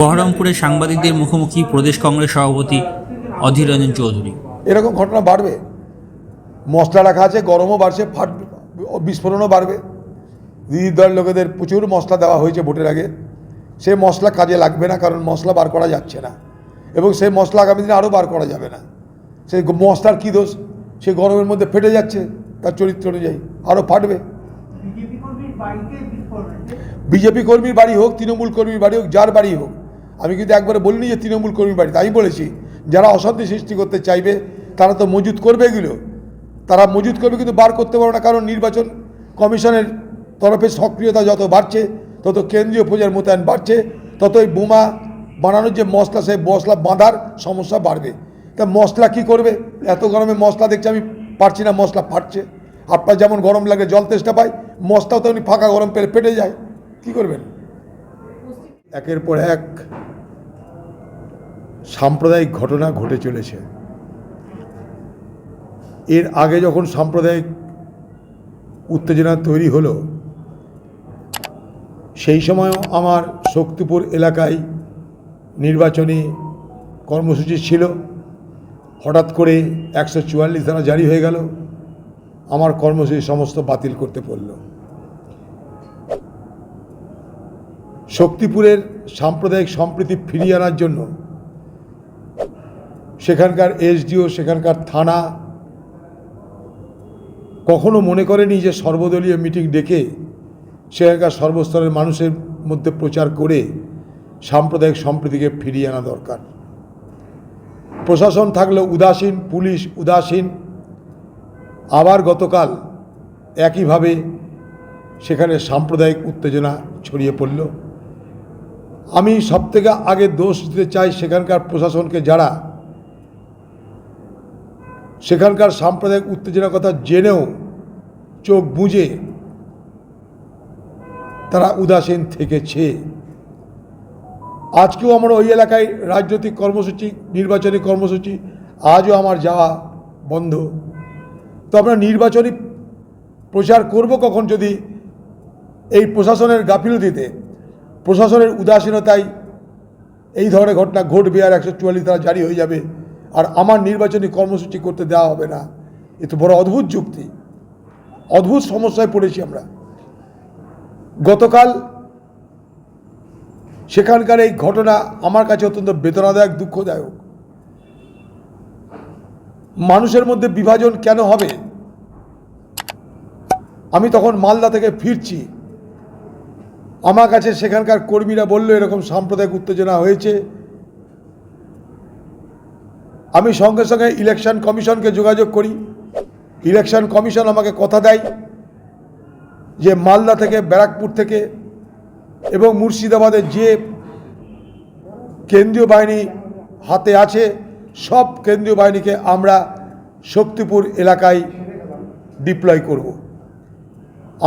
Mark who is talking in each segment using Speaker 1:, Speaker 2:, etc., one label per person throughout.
Speaker 1: বহরমপুরে সাংবাদিকদের মুখোমুখি প্রদেশ কংগ্রেস সভাপতি অধীর রঞ্জন চৌধুরী।
Speaker 2: এরকম ঘটনা বাড়বে, মশলা রাখা আছে, গরমও বাড়ছে, বিস্ফোরণও বাড়বে। বিরোধী দলের লোকেদের প্রচুর মশলা দেওয়া হয়েছে ভোটের আগে, সেই মশলা কাজে লাগবে না, কারণ মশলা বার করা যাচ্ছে না এবং সেই মশলা আগামী দিনে আরও বার করা যাবে না। সেই মশলার কী দোষ? সেই গরমের মধ্যে ফেটে যাচ্ছে, তার চরিত্র অনুযায়ী আরও ফাটবে। বিজেপি কর্মীর বাড়ি হোক, তৃণমূল কর্মীর বাড়ি হোক, যার বাড়ি হোক, আমি কিন্তু একবারে বলিনি যে তৃণমূল কর্মীর বাড়িতে। আমি বলেছি যারা অশান্তি সৃষ্টি করতে চাইবে তারা তো মজুত করবে, এগুলো তারা মজুত করবে, কিন্তু বার করতে পারবে না। কারণ নির্বাচন কমিশনের তরফে সক্রিয়তা যত বাড়ছে, তত কেন্দ্রীয় ফৌজের মোতায়েন বাড়ছে, ততই বোমা বানানোর যে মশলা, সেই মশলা বাঁধার সমস্যা বাড়বে। তা মশলা কি করবে? এত গরমে মশলা দেখছি আমি পারছি না, মশলা ফাটছে। আপনার যেমন গরম লাগে জল তেষ্টা পায়, মশলাও তেমনি ফাঁকা গরম পেলে ফেটে যায়। কি করবেন? একের পর এক সাম্প্রদায়িক ঘটনা ঘটে চলেছে। এর আগে যখন সাম্প্রদায়িক উত্তেজনা তৈরি হলো, সেই সময়ও আমার শক্তিপুর এলাকায় নির্বাচনী কর্মসূচি ছিল। হঠাৎ করে 144 ধারা জারি হয়ে গেল, আমার কর্মসূচি সমস্ত বাতিল করতে পড়ল। শক্তিপুরের সাম্প্রদায়িক সম্প্রীতি ফিরিয়ে আনার জন্য সেখানকার এসডিও, সেখানকার থানা কখনো মনে করেনি যে সর্বদলীয় মিটিং ডেকে সেখানকার সর্বস্তরের মানুষের মধ্যে প্রচার করে সাম্প্রদায়িক সম্প্রীতিকে ফিরিয়ে আনা দরকার। প্রশাসন থাকলেও উদাসীন, পুলিশ উদাসীন। আবার গতকাল একইভাবে সেখানে সাম্প্রদায়িক উত্তেজনা ছড়িয়ে পড়ল। আমি সবথেকে আগে দোষ দিতে চাই সেখানকার প্রশাসনকে, যারা সেখানকার সাম্প্রদায়িক উত্তেজনার কথা জেনেও চোখ বুজে তারা উদাসীন থেকেছে। আজকেও আমরা ওই এলাকায় রাজনৈতিক কর্মসূচি, নির্বাচনী কর্মসূচি, আজও আমার যাওয়া বন্ধ। তো আমরা নির্বাচনী প্রচার করব কখন, যদি এই প্রশাসনের গাফিলতিতে, প্রশাসনের উদাসীনতায় এই ধরনের ঘটনা ঘটবে আর 144 ধারা জারি হয়ে যাবে আর আমার নির্বাচনী কর্মসূচি করতে দেওয়া হবে না। এ তো বড় অদ্ভুত যুক্তি, অদ্ভুত সমস্যায় পড়েছি আমরা। গতকাল সেখানকার এই ঘটনা আমার কাছে অত্যন্ত বেদনাদায়ক, দুঃখদায়ক। মানুষের মধ্যে বিভাজন কেন হবে? আমি তখন মালদা থেকে ফিরছি, আমার কাছে সেখানকার কর্মীরা বলল এরকম সাম্প্রদায়িক উত্তেজনা হয়েছে। আমি সঙ্গে সঙ্গে ইলেকশন কমিশনকে যোগাযোগ করি। ইলেকশন কমিশন আমাকে কথা দেয় যে মালদা থেকে, ব্যারাকপুর থেকে এবং মুর্শিদাবাদের যে কেন্দ্রীয় বাহিনী হাতে আছে, সব কেন্দ্রীয় বাহিনীকে আমরা শক্তিপুর এলাকায় ডিপ্লয় করব।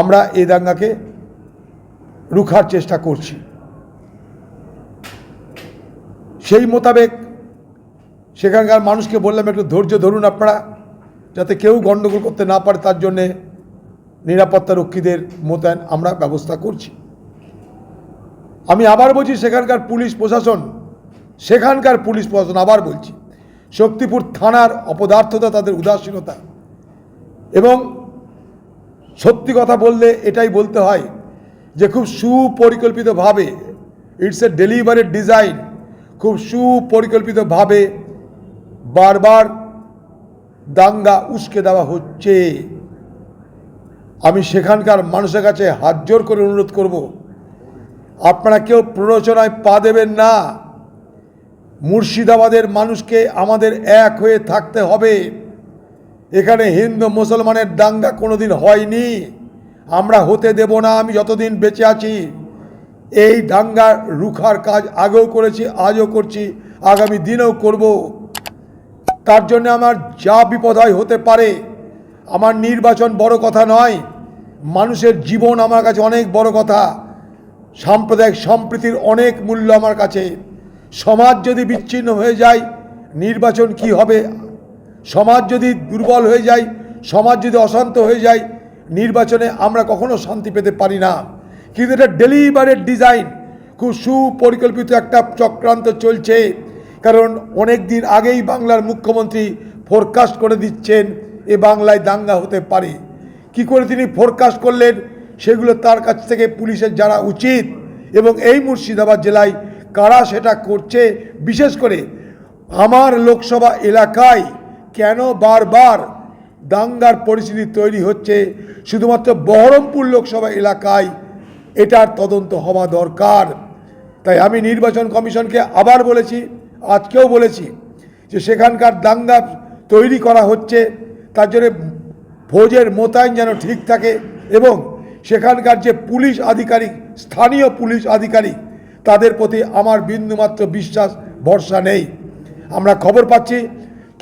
Speaker 2: আমরা এই দাঙ্গাকে রুখার চেষ্টা করছি। সেই মোতাবেক সেখানকার মানুষকে বললাম একটু ধৈর্য ধরুন আপনারা, যাতে কেউ গণ্ডগোল করতে না পারে, তার জন্যে নিরাপত্তা রক্ষীদের মোতায়েন আমরা ব্যবস্থা করছি। আমি আবার বলছি, সেখানকার পুলিশ প্রশাসন, আবার বলছি, শক্তিপুর থানার অপদার্থতা, তাদের উদাসীনতা, এবং সত্যি কথা বললে এটাই বলতে হয় যে খুব সুপরিকল্পিতভাবে, ইটস এ ডেলিভারেট ডিজাইন, খুব সুপরিকল্পিতভাবে বারবার দাঙ্গা উস্কে দেওয়া হচ্ছে। আমি সেখানকার মানুষের কাছে হাত জোর করে অনুরোধ করব, আপনারা কেউ প্ররোচনায় পা দেবেন না। মুর্শিদাবাদের মানুষকে আমাদের এক হয়ে থাকতে হবে। এখানে হিন্দু মুসলমানের দাঙ্গা কোনোদিন হয়নি, আমরা হতে দেব না। আমি যতদিন বেঁচে আছি এই দাঙ্গা রুখার কাজ আগেও করেছি, আজও করছি, আগামী দিনেও করব। তার জন্য আমার যা বিপদ হয় হতে পারে। আমার নির্বাচন বড় কথা নয়, মানুষের জীবন আমার কাছে অনেক বড় কথা। সাম্প্রদায়িক সম্প্রীতির অনেক মূল্য আমার কাছে। সমাজ যদি বিচ্ছিন্ন হয়ে যায়, নির্বাচন কি হবে? সমাজ যদি দুর্বল হয়ে যায়, সমাজ যদি অশান্ত হয়ে যায়, নির্বাচনে আমরা কখনো শান্তি পেতে পারি না। কিন্তু এটা ডেলিভারেট ডিজাইন, সুপরিকল্পিত একটা চক্রান্ত চলছে। কারণ অনেক দিন আগেই বাংলার মুখ্যমন্ত্রী ফোরকাস্ট করে দিচ্ছেন এ বাংলায় দাঙ্গা হতে পারে। কি করে তিনি ফোরকাস্ট করলেন সেগুলো তার কাছ থেকে পুলিশের জানা উচিত, এবং এই মুর্শিদাবাদ জেলায় কারা সেটা করছে, বিশেষ করে আমার লোকসভা এলাকায় কেন বারবার দাঙ্গার পরিস্থিতি তৈরি হচ্ছে, শুধুমাত্র বহরমপুর লোকসভা এলাকায় এটার তদন্ত হওয়া দরকার। তাই আমি নির্বাচন কমিশনকে আবার বলেছি, আজকেও বলেছি যে সেখানকার দাঙ্গা তৈরি করা হচ্ছে তার জন্য ফৌজের মোতায়েন যেন ঠিক থাকে, এবং সেখানকার যে পুলিশ আধিকারিক, স্থানীয় পুলিশ আধিকারিক, তাদের প্রতি আমার বিন্দুমাত্র বিশ্বাস ভরসা নেই। আমরা খবর পাচ্ছি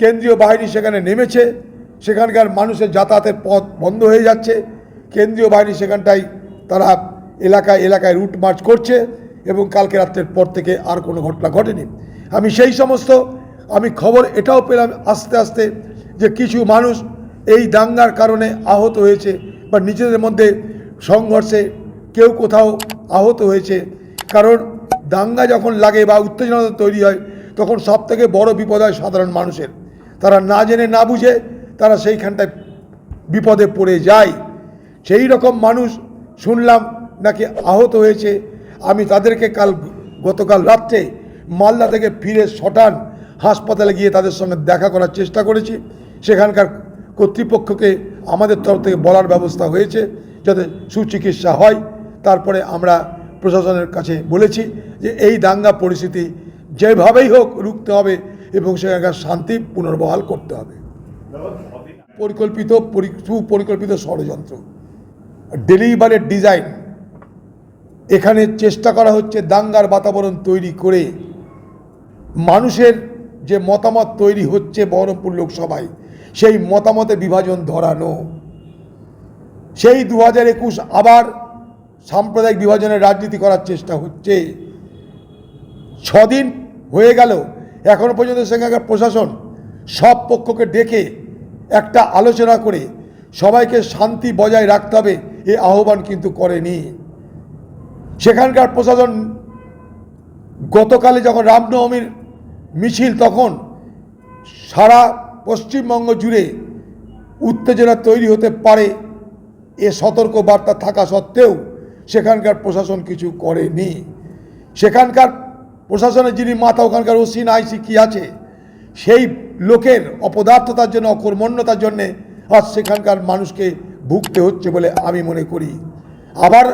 Speaker 2: কেন্দ্রীয় বাহিনী সেখানে নেমেছে, সেখানকার মানুষের যাতায়াতের পথ বন্ধ হয়ে যাচ্ছে। কেন্দ্রীয় বাহিনী সেখানটায় তারা এলাকায় এলাকায় রুট মার্চ করছে, এবং কালকে রাত্রের পর থেকে আর কোনো ঘটনা ঘটেনি। আমি সেই সমস্ত খবর এটাও পেলাম আস্তে আস্তে যে কিছু মানুষ এই দাঙ্গার কারণে আহত হয়েছে, বা নিজেদের মধ্যে সংঘর্ষে কেউ কোথাও আহত হয়েছে। কারণ দাঙ্গা যখন লাগে বা উত্তেজনা তৈরি হয় তখন সব থেকে বড় বিপদ হয় সাধারণ মানুষের। তারা না জেনে না বুঝে তারা সেইখানটায় বিপদে পড়ে যায়। সেই রকম মানুষ শুনলাম নাকি আহত হয়েছে। আমি তাদেরকে গতকাল রাত্রে মালদা থেকে ফিরে সটান হাসপাতালে গিয়ে তাদের সঙ্গে দেখা করার চেষ্টা করেছি। সেখানকার কর্তৃপক্ষকে আমাদের তরফ থেকে বলার ব্যবস্থা হয়েছে যাতে সুচিকিৎসা হয়। তারপরে আমরা প্রশাসনের কাছে বলেছি যে এই দাঙ্গা পরিস্থিতি যেভাবেই হোক রুখতে হবে এবং সেখানকার শান্তি পুনর্বহাল করতে হবে। সুপরিকল্পিত ষড়যন্ত্র, ডেলিভারের ডিজাইন, এখানে চেষ্টা করা হচ্ছে দাঙ্গার বাতাবরণ তৈরি করে মানুষের যে মতামত তৈরি হচ্ছে বহরমপুর লোকসভায় সেই মতামতে বিভাজন ধরানো। সেই 2021 আবার সাম্প্রদায়িক বিভাজনের রাজনীতি করার চেষ্টা হচ্ছে। 6 দিন হয়ে গেল এখনো পর্যন্ত সেখানকার প্রশাসন সব পক্ষকে ডেকে একটা আলোচনা করে সবাইকে শান্তি বজায় রাখতে হবে এই আহ্বান কিন্তু করেনি। সেখানকার প্রশাসন গতকালে যখন রামনবমীর মিছিল, তখন সারা পশ্চিমবঙ্গ জুড়ে উত্তেজনা তৈরি হতে পারে এ সতর্ক বার্তা থাকা সত্ত্বেও সেখানকার প্রশাসন কিছু করেনি। সেখানকার প্রশাসনের যিনি মাথা, ওখানকার ওসি না আইসি কি আছে, সেই লোকের অপদার্থতার জন্য, অকর্মণ্যতার জন্যে আজ সেখানকার মানুষকে ভুগতে হচ্ছে বলে আমি মনে করি। আবার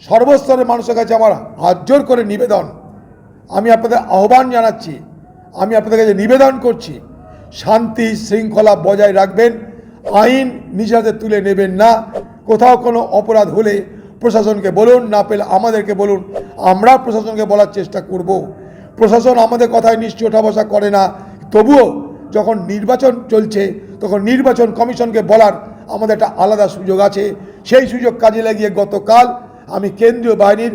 Speaker 2: সর্বস্তরের মানুষের কাছে আমার হাত জোর করে নিবেদন, আমি আপনাদের আহ্বান জানাচ্ছি, আমি আপনাদের কাছে নিবেদন করছি, শান্তি শৃঙ্খলা বজায় রাখবেন, আইন নিজ হাতে তুলে নেবেন না। কোথাও কোনো অপরাধ হলে প্রশাসনকে বলুন, না পেলে আমাদেরকে বলুন, আমরা প্রশাসনকে বলার চেষ্টা করব। প্রশাসন আমাদের কথায় নিশ্চয় ওঠা বসা করে না, তবুও যখন নির্বাচন চলছে তখন নির্বাচন কমিশনকে বলার আমাদের একটা আলাদা সুযোগ আছে। সেই সুযোগ কাজে লাগিয়ে গতকাল আমি কেন্দ্রীয় বাহিনীর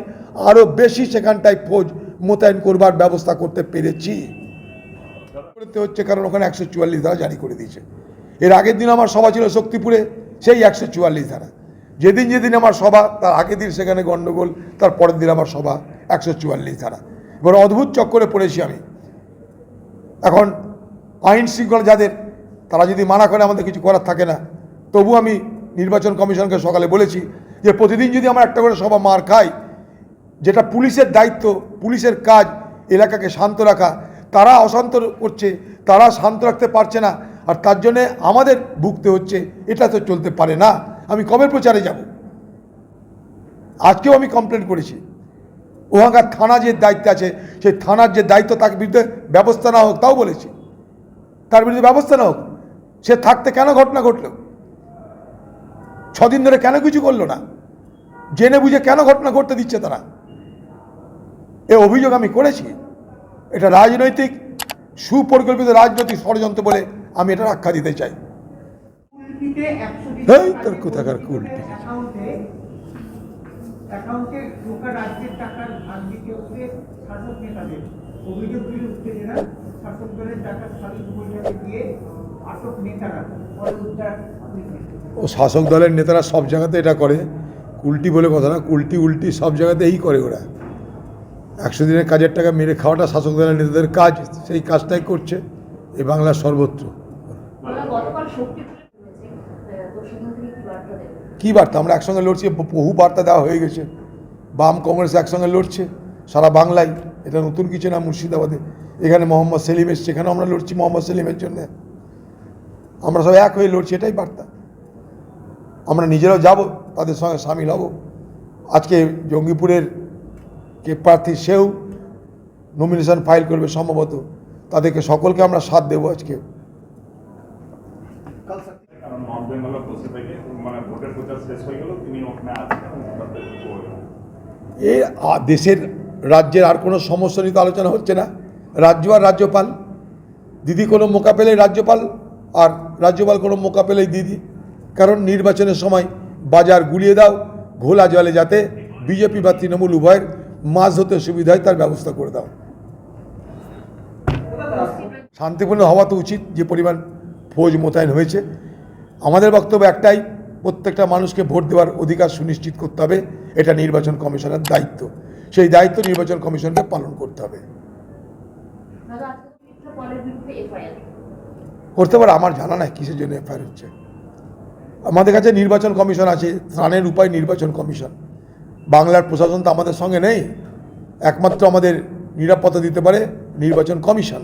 Speaker 2: আরও বেশি সেখানটায় ফৌজ মোতায়েন করবার ব্যবস্থা করতে পেরেছি। করতে হচ্ছে কারণ ওখানে 144 ধারা জারি করে দিয়েছে। এর আগের দিন আমার সভা ছিল শক্তিপুরে, সেই 144 ধারা। যেদিন যেদিন আমার সভা তার আগের দিন সেখানে গণ্ডগোল, তার পরের দিন আমার সভা 144 ধারা। এবার অদ্ভুত চক্করে পড়েছি আমি। এখন আইন শৃঙ্খলা যাদের, তারা যদি মানা করে আমাদের কিছু করার থাকে না। তবু আমি নির্বাচন কমিশনকে সকালে বলেছি যে প্রতিদিন যদি আমরা একটা করে সভা মার খাই, যেটা পুলিশের দায়িত্ব, পুলিশের কাজ এলাকাকে শান্ত রাখা, তারা অশান্ত করছে, তারা শান্ত রাখতে পারছে না, আর তার জন্যে আমাদের ভুগতে হচ্ছে। এটা তো চলতে পারে না। আমি কবে প্রচারে যাব? আজকেও আমি কমপ্লেন করেছি। ওখানকার থানা যে দায়িত্ব আছে, সেই থানার যে দায়িত্ব, তার বিরুদ্ধে ব্যবস্থা না হোক তাও বলেছি, তার বিরুদ্ধে ব্যবস্থা না হোক। সে থাকতে কেন ঘটনা ঘটল? 6 দিন ধরে কেন কিছু করলো না? জেনে বুঝে কেন ঘটনা ঘটতে দিচ্ছে তারা? এ অভিযোগ আমি করেছি। এটা রাজনৈতিক, সুপরিকল্পিত রাজনৈতিক ষড়যন্ত্র বলে আমি এটা আখ্যা দিতে চাই। তোর কোথাকার কুলটি ও শাসক দলের নেতারা সব জায়গাতে এটা করে। কুলটি বলে কথা না, কুলটি উল্টি সব জায়গাতে এই করে ওরা। 100 দিনের কাজের টাকা মেরে খাওয়াটা শাসক দলের নেতাদের কাজ, সেই কাজটাই করছে এই বাংলার সর্বত্র।
Speaker 3: গতকাল শক্তি তুলে ধরেছে, তো সেখান থেকে কি বার্তা দেবে?
Speaker 2: কী বার্তা? আমরা একসঙ্গে লড়ছি, বহু বার্তা দেওয়া হয়ে গেছে। বাম কংগ্রেস একসঙ্গে লড়ছে সারা বাংলায়, এটা নতুন কিছু না। মুর্শিদাবাদে এখানে মোহাম্মদ সেলিম এসছে, এখানে আমরা লড়ছি মোহাম্মদ সেলিমের জন্য। আমরা সব এক হয়ে লড়ছি, এটাই বার্তা। আমরা নিজেরাও যাব, তাদের সঙ্গে সামিল হব। আজকে জঙ্গিপুরের কে প্রার্থী, সেও নমিনেশন ফাইল করবে সম্ভবত, তাদেরকে সকলকে আমরা সাথ দেবো আজকে।
Speaker 4: কারণ নর্থ বেঙ্গলে বসে থেকে মানে ভোটের প্রচার শেষ হয়ে গেল, তিনি ওখানে আছেন এবং ভোটারদের বলবেন।
Speaker 2: এই দেশের রাজ্যের আর কোনো সমস্যা নিয়ে তো আলোচনা হচ্ছে না। রাজ্য আর রাজ্যপাল, দিদি কোনো মোকা পেলেই রাজ্যপাল, আর রাজ্যপাল কোনো মোকা পেলেই দিদি। কারণ নির্বাচনের সময় বাজার গুলিয়ে দাও ঘোলা জলে, যাতে বিজেপি বা তৃণমূল উভয়ের মাছ ধরতে সুবিধা হয়, তার ব্যবস্থা করে দাও। শান্তিপূর্ণ হওয়া তো উচিত, যে পরিমাণ ফৌজ মোতায়েন হয়েছে। আমাদের বক্তব্য একটাই, প্রত্যেকটা মানুষকে ভোট দেওয়ার অধিকার সুনিশ্চিত করতে হবে, এটা নির্বাচন কমিশনের দায়িত্ব। সেই দায়িত্ব নির্বাচন কমিশনকে পালন করতে হবে।
Speaker 3: দাদা, আজকে তো মিত্র পলের বিরুদ্ধে এফআইআর
Speaker 2: করতে পারে, আমার জানা নাই কিসের জন্য এফআইআর হচ্ছে। আমাদের কাছে নির্বাচন কমিশন আছে, ত্রাণের উপায় নির্বাচন কমিশন। বাংলার প্রশাসন তো আমাদের সঙ্গে নেই, একমাত্র আমাদের নিরাপত্তা দিতে পারে নির্বাচন কমিশন।